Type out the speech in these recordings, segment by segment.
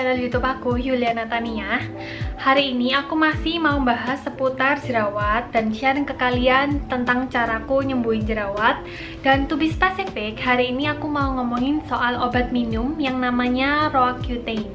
channel YouTube aku, Yuliana Tania. Hari ini aku masih mau bahas seputar jerawat dan sharing ke kalian tentang caraku nyembuhin jerawat. Dan to be specific, hari ini aku mau ngomongin soal obat minum yang namanya Roaccutane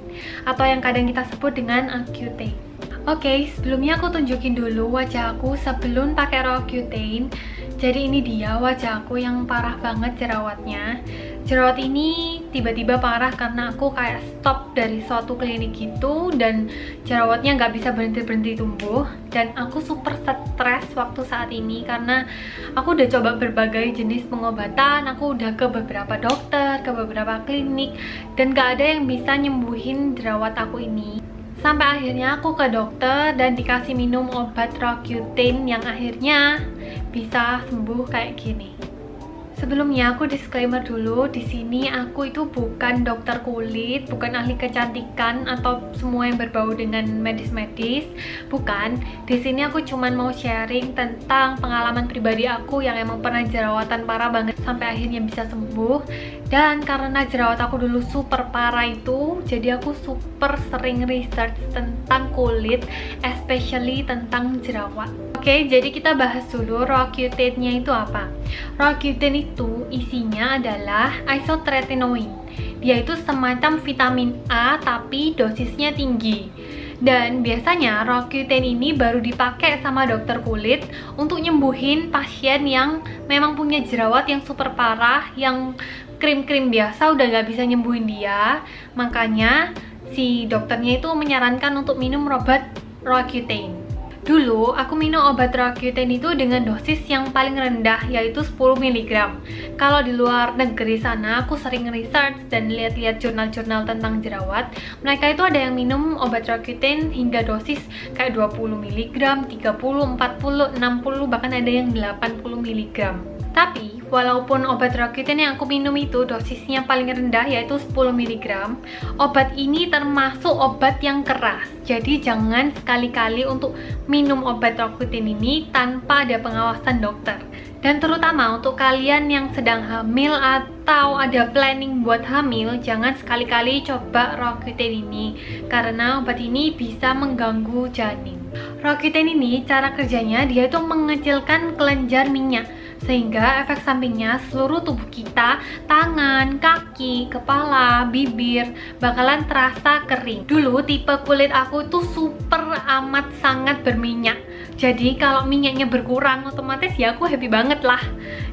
atau yang kadang kita sebut dengan Accutane. Oke, sebelumnya aku tunjukin dulu wajah aku sebelum pakai Roaccutane. Jadi ini dia wajah aku yang parah banget jerawatnya. Jerawat ini tiba-tiba parah karena aku kayak stop dari suatu klinik gitu, dan jerawatnya nggak bisa berhenti-berhenti tumbuh. Dan aku super stres waktu saat ini karena aku udah coba berbagai jenis pengobatan, aku udah ke beberapa dokter, ke beberapa klinik, dan nggak ada yang bisa nyembuhin jerawat aku ini. Sampai akhirnya aku ke dokter dan dikasih minum obat Roaccutane yang akhirnya bisa sembuh kayak gini. Sebelumnya aku disclaimer dulu, di sini aku itu bukan dokter kulit, bukan ahli kecantikan atau semua yang berbau dengan medis-medis, bukan. Di sini aku cuman mau sharing tentang pengalaman pribadi aku yang emang pernah jerawatan parah banget sampai akhirnya bisa sembuh. Dan karena jerawat aku dulu super parah itu, jadi aku super sering research tentang kulit, especially tentang jerawat. Oke, jadi kita bahas dulu Roaccutane-nya itu apa. Roaccutane itu isinya adalah isotretinoin. Dia itu semacam vitamin A tapi dosisnya tinggi. Dan biasanya Roaccutane ini baru dipakai sama dokter kulit untuk nyembuhin pasien yang memang punya jerawat yang super parah, yang krim-krim biasa udah nggak bisa nyembuhin dia. Makanya si dokternya itu menyarankan untuk minum obat Roaccutane. Dulu aku minum obat Roaccutane itu dengan dosis yang paling rendah, yaitu 10 mg. Kalau di luar negeri sana aku sering research dan lihat-lihat jurnal-jurnal tentang jerawat, mereka itu ada yang minum obat Roaccutane hingga dosis kayak 20 mg, 30, 40, 60, bahkan ada yang 80 mg. Tapi walaupun obat Roaccutane yang aku minum itu dosisnya paling rendah, yaitu 10 mg, obat ini termasuk obat yang keras. Jadi jangan sekali-kali untuk minum obat Roaccutane ini tanpa ada pengawasan dokter. Dan terutama untuk kalian yang sedang hamil atau ada planning buat hamil, jangan sekali-kali coba Roaccutane ini karena obat ini bisa mengganggu janin. Roaccutane ini cara kerjanya dia itu mengecilkan kelenjar minyak, sehingga efek sampingnya seluruh tubuh kita, tangan, kaki, kepala, bibir bakalan terasa kering. Dulu tipe kulit aku tuh super amat sangat berminyak. Jadi kalau minyaknya berkurang otomatis ya aku happy banget lah.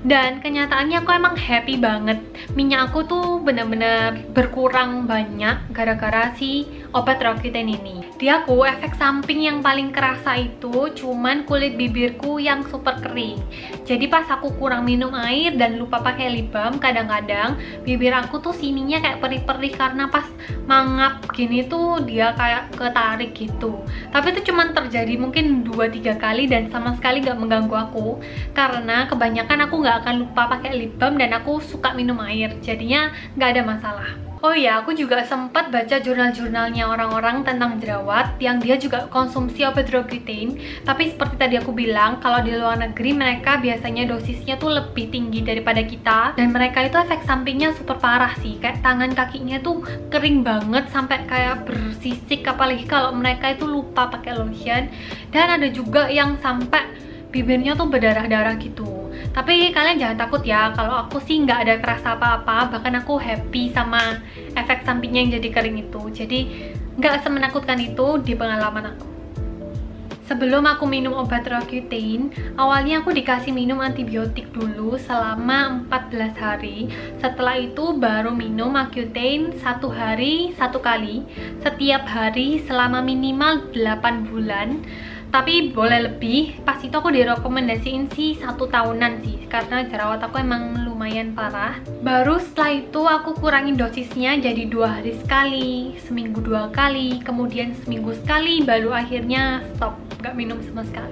Dan kenyataannya aku emang happy banget. Minyak aku tuh bener-bener berkurang banyak gara-gara si obat Roaccutane ini. Di aku efek samping yang paling kerasa itu cuman kulit bibirku yang super kering. Jadi pas aku kurang minum air dan lupa pakai lip balm, kadang-kadang bibir aku tuh sininya kayak perih-perih karena pas mangap gini tuh dia kayak ketarik gitu. Tapi itu cuman terjadi mungkin 2-3 kali dan sama sekali gak mengganggu aku karena kebanyakan aku gak akan lupa pakai lip balm dan aku suka minum air, jadinya gak ada masalah. Oh iya, aku juga sempat baca jurnal-jurnalnya orang-orang tentang jerawat yang dia juga konsumsi obat Roaccutane. Tapi seperti tadi aku bilang, kalau di luar negeri mereka biasanya dosisnya tuh lebih tinggi daripada kita. Dan mereka itu efek sampingnya super parah sih. Kayak tangan kakinya tuh kering banget sampai kayak bersisik, apalagi kalau mereka itu lupa pakai lotion. Dan ada juga yang sampai bibirnya tuh berdarah-darah gitu. Tapi kalian jangan takut ya, kalau aku sih nggak ada kerasa apa-apa, bahkan aku happy sama efek sampingnya yang jadi kering itu. Jadi nggak semenakutkan itu di pengalaman aku. Sebelum aku minum obat Roaccutane, awalnya aku dikasih minum antibiotik dulu selama 14 hari. Setelah itu baru minum Accutane 1 hari 1 kali, setiap hari selama minimal 8 bulan. Tapi boleh lebih, pas itu aku direkomendasiin sih 1 tahunan sih, karena jerawat aku emang lumayan parah. Baru setelah itu aku kurangin dosisnya jadi 2 hari sekali, seminggu 2 kali, kemudian seminggu sekali, baru akhirnya stop, gak minum sama sekali.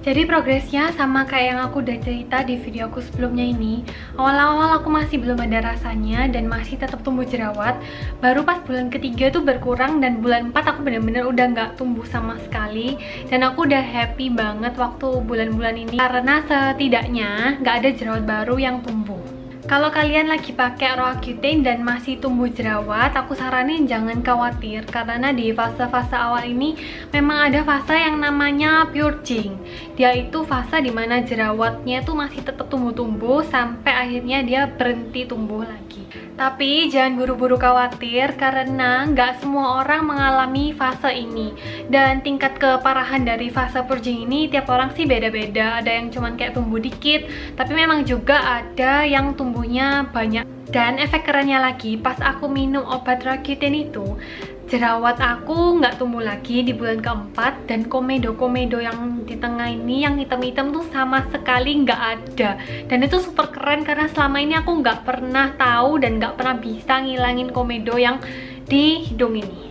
Jadi progresnya sama kayak yang aku udah cerita di video aku sebelumnya ini. Awal-awal aku masih belum ada rasanya dan masih tetap tumbuh jerawat. Baru pas bulan ketiga tuh berkurang dan bulan 4 aku bener-bener udah nggak tumbuh sama sekali. Dan aku udah happy banget waktu bulan-bulan ini karena setidaknya nggak ada jerawat baru yang tumbuh. Kalau kalian lagi pakai Roaccutane dan masih tumbuh jerawat, aku saranin jangan khawatir karena di fase-fase awal ini memang ada fase yang namanya purging. Dia itu fase dimana jerawatnya tuh masih tetap tumbuh-tumbuh sampai akhirnya dia berhenti tumbuh lagi. Tapi jangan buru-buru khawatir karena nggak semua orang mengalami fase ini. Dan tingkat keparahan dari fase purging ini tiap orang sih beda-beda. Ada yang cuman kayak tumbuh dikit, tapi memang juga ada yang tumbuhnya banyak. Dan efek kerennya lagi, pas aku minum obat Roaccutane itu, jerawat aku nggak tumbuh lagi di bulan keempat, dan komedo-komedo yang di tengah ini yang hitam-hitam tuh sama sekali nggak ada. Dan itu super keren karena selama ini aku nggak pernah tahu dan nggak pernah bisa ngilangin komedo yang di hidung ini.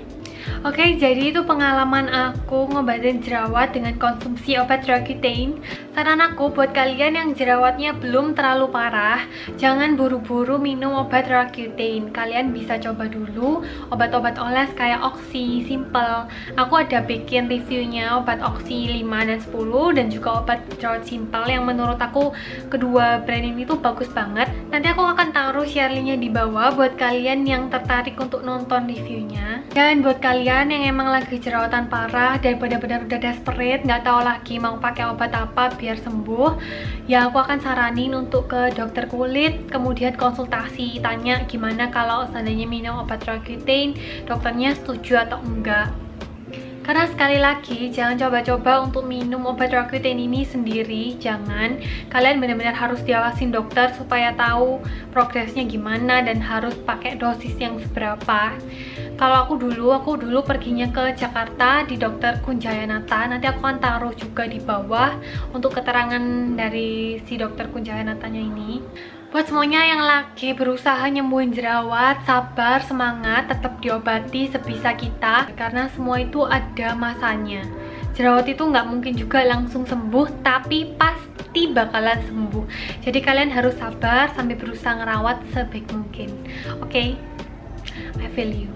Oke, jadi itu pengalaman aku ngobatin jerawat dengan konsumsi obat Roaccutane. Saran aku buat kalian yang jerawatnya belum terlalu parah, jangan buru-buru minum obat Roaccutane. Kalian bisa coba dulu obat-obat oles kayak Oxy, Simple. Aku ada bikin reviewnya obat Oxy 5 dan 10 dan juga obat jerawat Simple yang menurut aku kedua brand ini tuh bagus banget. Nanti aku akan taruh share linknya di bawah buat kalian yang tertarik untuk nonton reviewnya. Dan buat kalian yang emang lagi jerawatan parah dan benar-benar udah desperate, nggak tahu lagi mau pakai obat apa biar sembuh, ya aku akan saranin untuk ke dokter kulit, kemudian konsultasi, tanya gimana kalau seandainya minum obat Roaccutane, dokternya setuju atau enggak. Karena sekali lagi, jangan coba-coba untuk minum obat Roaccutane ini sendiri, jangan. Kalian benar-benar harus diawasin dokter supaya tahu progresnya gimana dan harus pakai dosis yang seberapa. Kalau aku dulu perginya ke Jakarta di dokter Kunjayanata. Nanti aku akan taruh juga di bawah untuk keterangan dari si dokter Kunjayanatanya ini. Buat semuanya yang lagi berusaha nyembuhin jerawat, sabar, semangat, tetap diobati sebisa kita karena semua itu ada masanya. Jerawat itu nggak mungkin juga langsung sembuh, tapi pasti bakalan sembuh. Jadi kalian harus sabar sambil berusaha ngerawat sebaik mungkin. Oke? I feel you.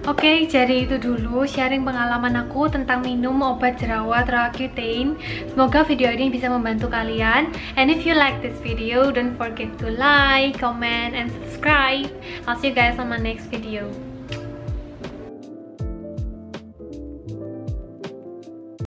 Oke, jadi itu dulu sharing pengalaman aku tentang minum obat jerawat Roaccutane. Semoga video ini bisa membantu kalian. And if you like this video, don't forget to like, comment, and subscribe. I'll see you guys on my next video.